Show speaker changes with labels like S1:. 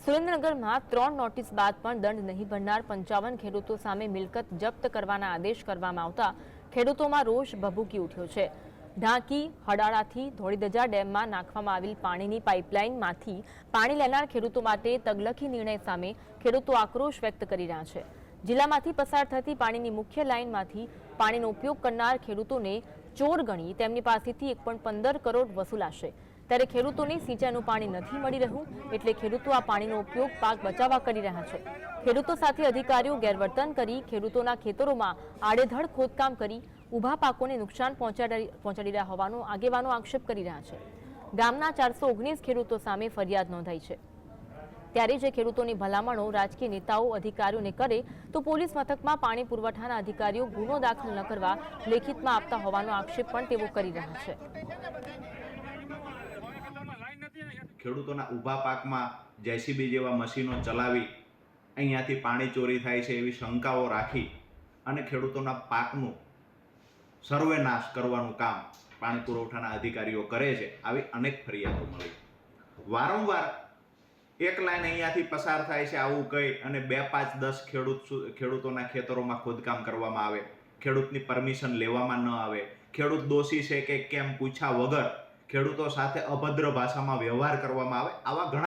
S1: સુરેન્દ્રનગરમાં 3 નોટિસ બાદ પણ દંડ નહીં ભરનાર 55 ખેડૂતો સામે મિલકત જપ્ત કરવાના આદેશ કરવામાં આવતા ખેડૂતોમાં રોષ ભભૂકી ઉઠ્યો છે। ઢાંકી હડાળાથી ધોળીધજા ડેમમાં નાખવામાં આવેલ પાણીની પાઇપલાઇનમાંથી પાણી લેનાર ખેડૂતો માટે તગલખી નિર્ણય સામે ખેડૂતો આક્રોશ વ્યક્ત કરી રહ્યા છે। જિલ્લામાંથી પસાર થતી પાણીની મુખ્ય લાઇનમાંથી પાણીનો ઉપયોગ કરનાર ખેડૂતોને ચોર ગણી તેમની પાસેથી 1.15 કરોડ વસૂલાશે, ત્યારે ખેડૂતોને સિંચાઈનું પાણી નથી મળી રહ્યું, એટલે ખેડૂતો આ પાણીનો ઉપયોગ પાક બચાવવા કરી રહ્યા છે। ખેડૂતો સાથે અધિકારીઓ ગેરવર્તન કરી ખેડૂતોના ખેતરોમાં આડેધડ ખોદકામ કરી ઊભા પાકોને નુકસાન પહોંચાડી રહ્યા હોવાનો આગેવાનો આક્ષેપ કરી રહ્યા છે। ગામના 419 ખેડૂતો સામે ફરિયાદ નોંધાઈ છે, ત્યારે જે ખેડૂતોની ભલામણો રાજકીય નેતાઓ અધિકારીઓને કરે તો પોલીસ મથકમાં પાણી પુરવઠાના અધિકારીઓ ગુનો દાખલ ન કરવા લેખિતમાં આપતા હોવાનો આક્ષેપ પણ તેઓ કરી રહ્યા છે।
S2: ખેડૂતોના ઊભા પાકમાં જેસીબી જેવા મશીનો ચલાવી અહીંયાથી પાણી ચોરી થાય છે એવી શંકાઓ રાખી અને ખેડૂતોના પાકનું સર્વનાશ કરવાનું કામ પાણી પુરવઠાના અધિકારીઓ કરે છે। આવી અનેક ફરિયાદો મળી, વારંવાર એક લાઈન અહીંયાથી પસાર થાય છે આવું કહી અને 2, 5, 10 ખેડૂતોના ખેતરોમાં ખોદકામ કરવામાં આવે, ખેડૂતની પરમિશન લેવામાં ન આવે, ખેડૂત દોષી છે કે કેમ પૂછ્યા વગર ખેડૂતો સાથે અભદ્ર ભાષામાં વ્યવહાર કરવામાં આવે। આવા ઘણા